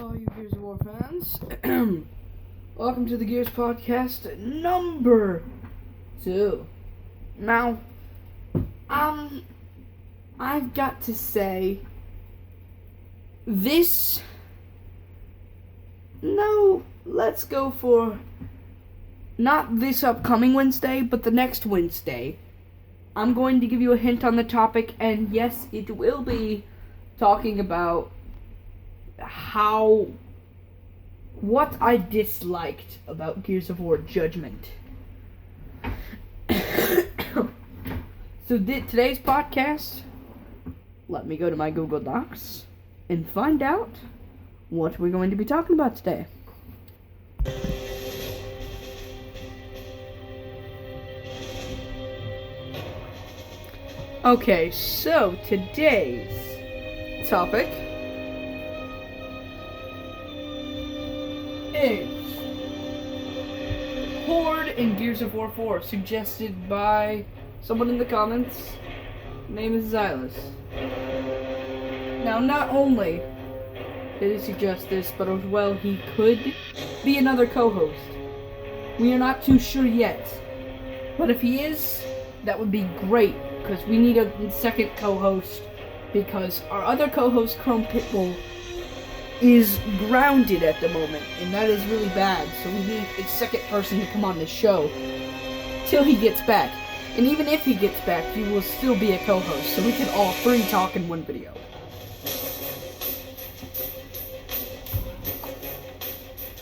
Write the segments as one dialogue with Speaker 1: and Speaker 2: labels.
Speaker 1: All you Gears of War fans, welcome to the Gears Podcast number 2. Now, I've got to say, let's go for not this upcoming Wednesday, but the next Wednesday. I'm going to give you a hint on the topic, and yes, it will be talking about what I disliked about Gears of War Judgment. So today's podcast, let me go to my Google Docs and find out what we're going to be talking about today. Okay, so today's topic is Horde in Gears of War 4, suggested by someone in the comments. Name is Xylus. Now, not only did he suggest this, but as well he could be another co-host. We are not too sure yet, but if he is, that would be great, because we need a second co-host, because our other co-host, Pitbull, is grounded at the moment, and that is really bad, so we need a second person to come on the show till he gets back. And even if he gets back, he will still be a co-host, so we can all three talk in one video.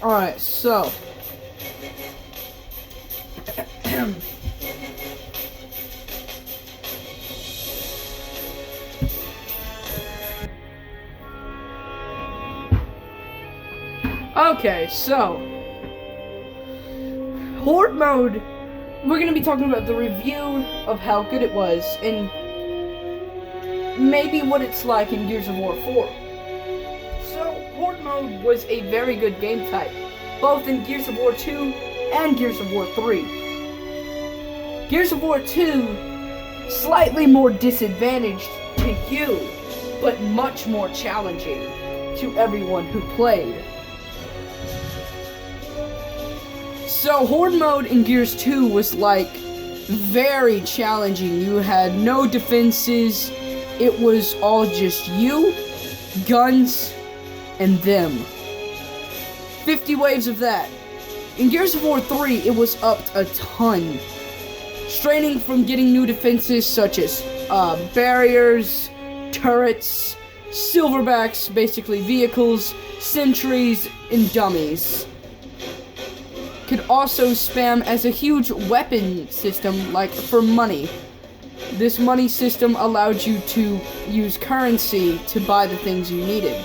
Speaker 1: Alright, so okay, so Horde mode, we're going to be talking about the review of how good it was and maybe what it's like in Gears of War 4. So, Horde mode was a very good game type, both in Gears of War 2 and Gears of War 3. Gears of War 2, slightly more disadvantaged to you, but much more challenging to everyone who played. So, Horde mode in Gears 2 was, very challenging. You had no defenses. It was all just you, guns, and them. 50 waves of that. In Gears of War 3, it was upped a ton. Straining from getting new defenses such as barriers, turrets, silverbacks, basically vehicles, sentries, and dummies. Could also spam as a huge weapon system, for money. This money system allowed you to use currency to buy the things you needed.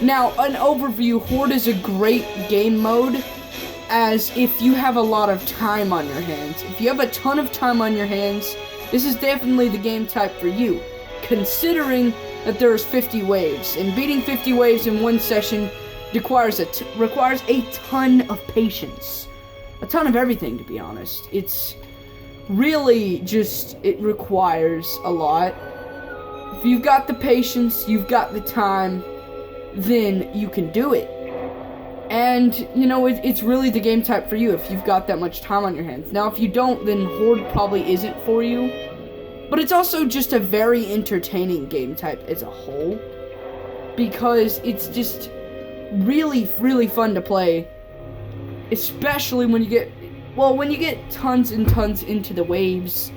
Speaker 1: Now, an overview, Horde is a great game mode, as if you have a lot of time on your hands. If you have a ton of time on your hands, this is definitely the game type for you, considering that there's 50 waves, and beating 50 waves in one session requires a ton of patience. A ton of everything, to be honest. It's really it requires a lot. If you've got the patience, you've got the time, then you can do it. And, it's really the game type for you if you've got that much time on your hands. Now, if you don't, then Horde probably isn't for you. But it's also just a very entertaining game type as a whole, because it's just really, really fun to play, especially when you get tons and tons into the waves.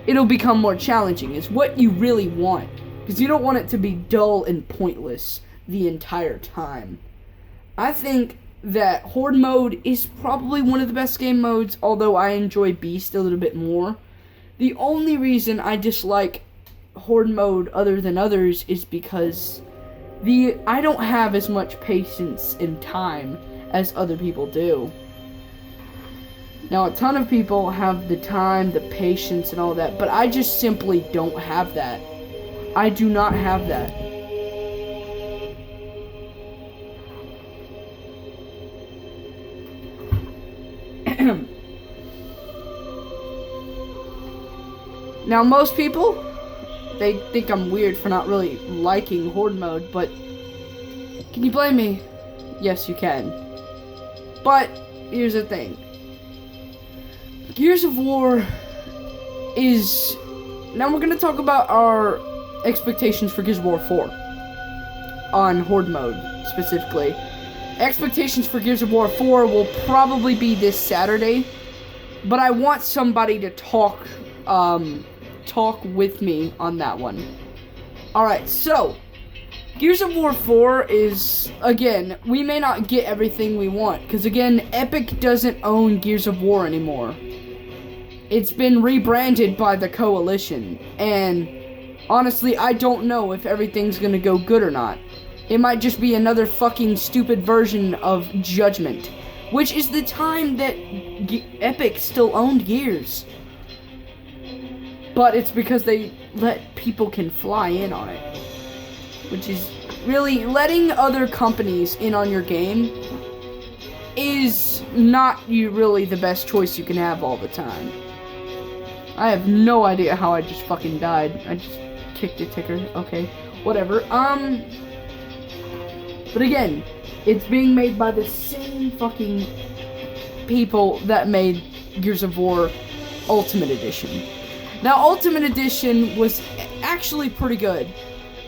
Speaker 1: It'll become more challenging. It's what you really want, because you don't want it to be dull and pointless the entire time. I think that Horde mode is probably one of the best game modes, although I enjoy Beast a little bit more. The only reason I dislike Horde mode other than others is because I don't have as much patience and time as other people do. Now, a ton of people have the time, the patience, and all that, but I just simply don't have that. I do not have that. Now, most people, they think I'm weird for not really liking Horde mode, but Can you blame me? Yes, you can. But here's the thing. Gears of War is... Now we're going to talk about our expectations for Gears of War 4. On Horde mode, specifically. Expectations for Gears of War 4 will probably be this Saturday. But I want somebody to talk with me on that one. Alright, so... Gears of War 4 is, again, we may not get everything we want. Because, again, Epic doesn't own Gears of War anymore. It's been rebranded by the Coalition. And, honestly, I don't know if everything's gonna go good or not. It might just be another fucking stupid version of Judgment. Which is the time that Epic still owned Gears. But it's because they let people can fly in on it. Which is really letting other companies in on your game is not really the best choice you can have all the time. I have no idea how I just fucking died. I just kicked a ticker. Okay, whatever. But again, it's being made by the same fucking people that made Gears of War Ultimate Edition. Now, Ultimate Edition was actually pretty good.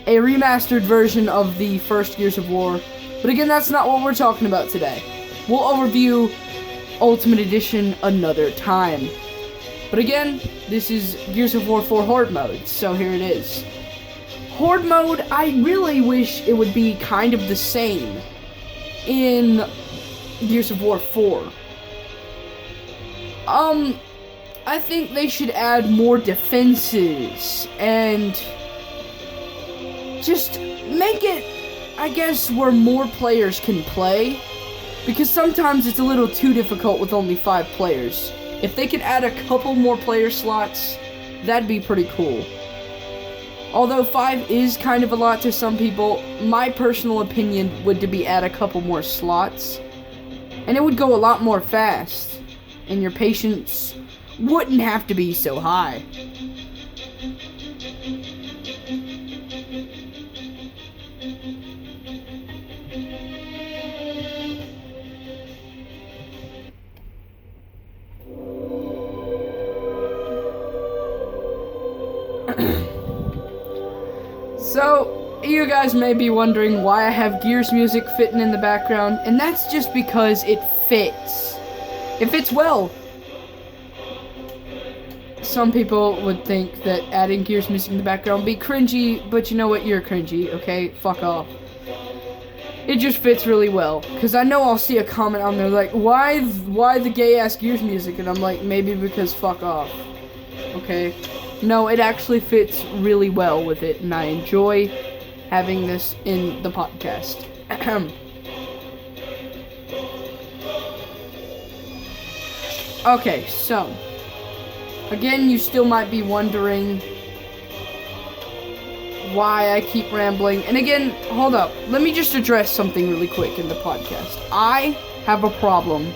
Speaker 1: A remastered version of the first Gears of War. But again, that's not what we're talking about today. We'll overview Ultimate Edition another time. But again, this is Gears of War 4 Horde mode, so here it is. Horde mode, I really wish it would be kind of the same in Gears of War 4. I think they should add more defenses and just make it, I guess, where more players can play, because sometimes it's a little too difficult with only 5 players. If they could add a couple more player slots, that'd be pretty cool. Although 5 is kind of a lot to some people, my personal opinion would be add a couple more slots, and it would go a lot more fast, and your patience wouldn't have to be so high. So, you guys may be wondering why I have Gears music fitting in the background, and that's just because it fits. It fits well. Some people would think that adding Gears music in the background would be cringy, but you know what? You're cringy, okay? Fuck off. It just fits really well, because I know I'll see a comment on there like, why the gay-ass Gears music? And I'm like, maybe because fuck off, okay? No, it actually fits really well with it, and I enjoy having this in the podcast. Okay, so, again, you still might be wondering why I keep rambling. And again, hold up. Let me just address something really quick in the podcast. I have a problem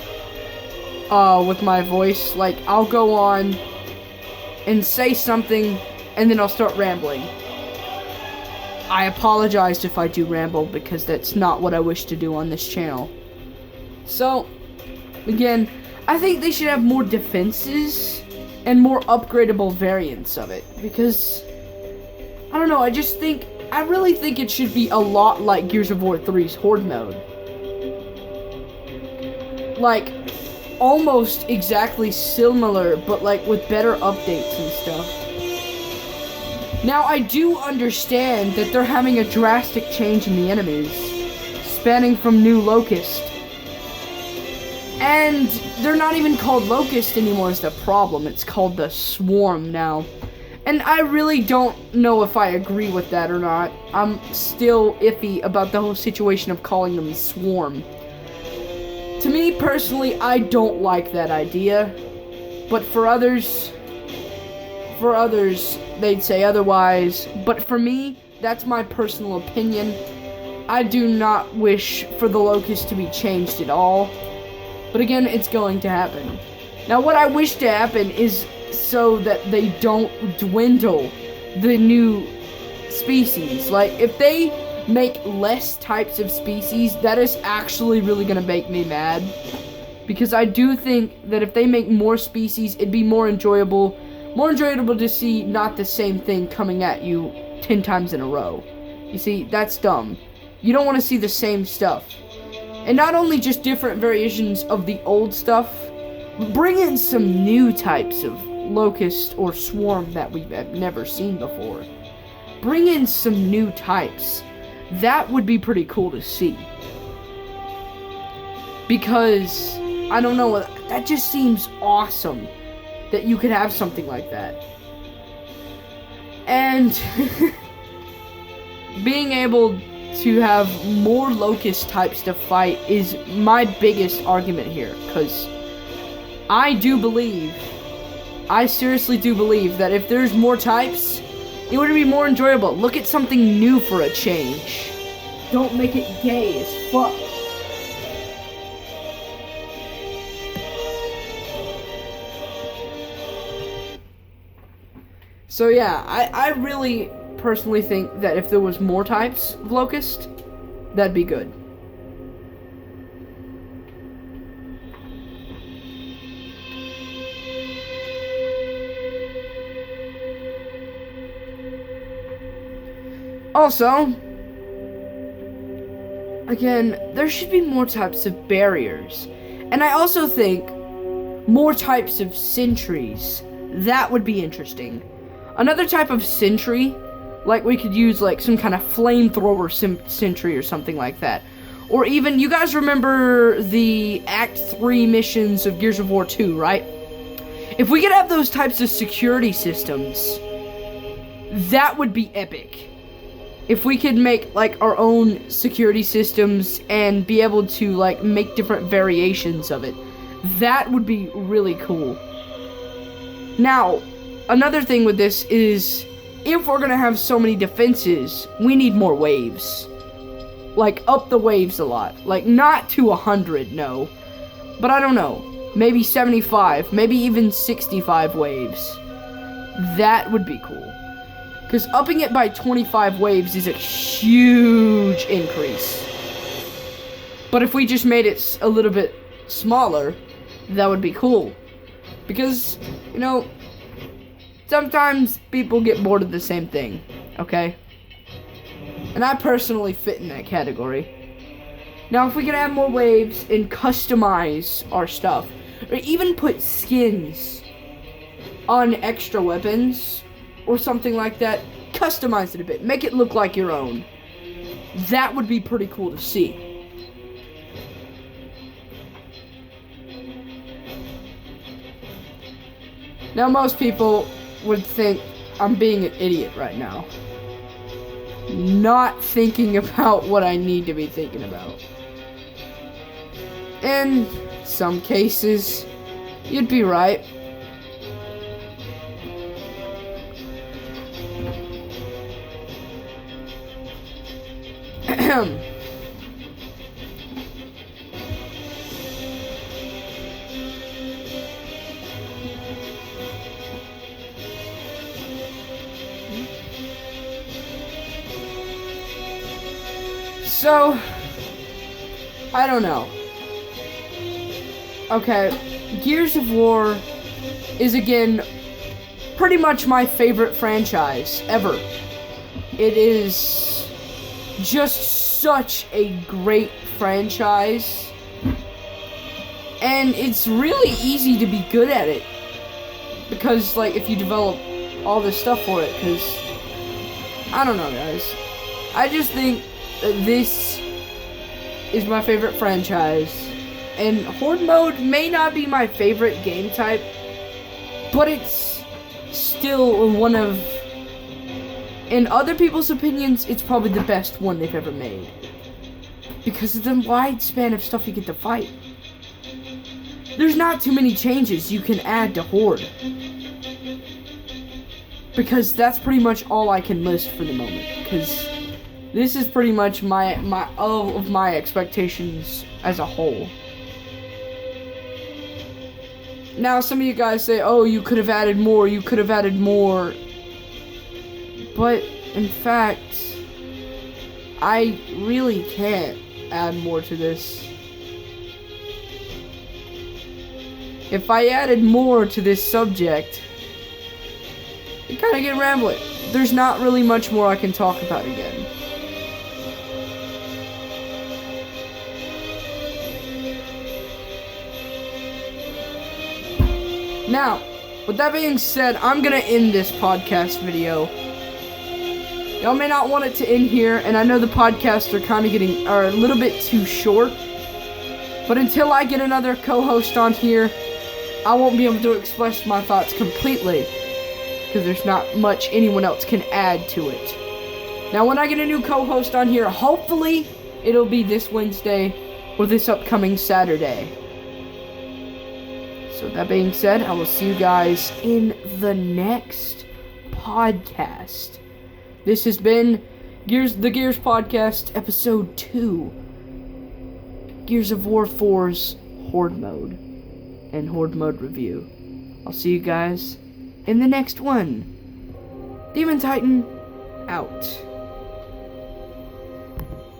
Speaker 1: with my voice. Like, I'll go on and say something, and then I'll start rambling. I apologize if I do ramble, because that's not what I wish to do on this channel. So, again, I think they should have more defenses and more upgradable variants of it, because, I don't know, I really think it should be a lot like Gears of War 3's Horde mode. Like, almost exactly similar, but like with better updates and stuff. Now, I do understand that they're having a drastic change in the enemies, spanning from New Locust. And they're not even called Locust anymore is the problem. It's called the Swarm now. And I really don't know if I agree with that or not. I'm still iffy about the whole situation of calling them Swarm. To me, personally, I don't like that idea. But for others, they'd say otherwise. But for me, that's my personal opinion. I do not wish for the Locust to be changed at all. But again, it's going to happen. Now, what I wish to happen is so that they don't dwindle the new species. Like, if they make less types of species, that is actually really gonna make me mad. Because I do think that if they make more species, it'd be more enjoyable to see not the same thing coming at you 10 times in a row. You see, that's dumb. You don't want to see the same stuff. And not only just different variations of the old stuff, but bring in some new types of locust or swarm that we've never seen before. Bring in some new types. That would be pretty cool to see. Because, I don't know, that just seems awesome that you could have something like that. And being able to have more locust types to fight is my biggest argument here, because I seriously do believe that if there's more types, it would be more enjoyable. Look at something new for a change. Don't make it gay as fuck. So yeah, I really personally think that if there was more types of locust, that'd be good. Also, again, there should be more types of barriers. And I also think more types of sentries. That would be interesting. Another type of sentry, like we could use like some kind of flamethrower sentry or something like that. Or even, you guys remember the Act 3 missions of Gears of War 2, right? If we could have those types of security systems, that would be epic. If we could make like our own security systems and be able to like make different variations of it, that would be really cool. Now, another thing with this is, if we're gonna have so many defenses, we need more waves. Like, up the waves a lot. Like, not to 100, no. But I don't know. Maybe 75, maybe even 65 waves. That would be cool. Because upping it by 25 waves is a huge increase. But if we just made it a little bit smaller, that would be cool. Because, you know, sometimes people get bored of the same thing, okay? And I personally fit in that category. Now, if we could add more waves and customize our stuff, or even put skins on extra weapons, or something like that, customize it a bit, make it look like your own. That would be pretty cool to see. Now, most people would think I'm being an idiot right now. Not thinking about what I need to be thinking about. In some cases, you'd be right. So, I don't know. Okay, Gears of War is, again, pretty much my favorite franchise ever. It is just such a great franchise, and it's really easy to be good at it, because, like, if you develop all this stuff for it, because, I don't know, guys. I just think this is my favorite franchise, and Horde mode may not be my favorite game type, but it's still one of, in other people's opinions, it's probably the best one they've ever made, because of the wide span of stuff you get to fight. There's not too many changes you can add to Horde, because that's pretty much all I can list for the moment, because this is pretty much all of my expectations as a whole. Now, some of you guys say, oh, you could have added more, But, in fact, I really can't add more to this. If I added more to this subject, it kind of get rambling. There's not really much more I can talk about again. Now, with that being said, I'm gonna end this podcast video. Y'all may not want it to end here, and I know the podcasts are a little bit too short. But until I get another co-host on here, I won't be able to express my thoughts completely, because there's not much anyone else can add to it. Now, when I get a new co-host on here, hopefully it'll be this Wednesday or this upcoming Saturday. So that being said, I will see you guys in the next podcast. This has been the Gears Podcast, Episode 2. Gears of War 4's Horde Mode and Horde Mode review. I'll see you guys in the next one. Demon Titan, out.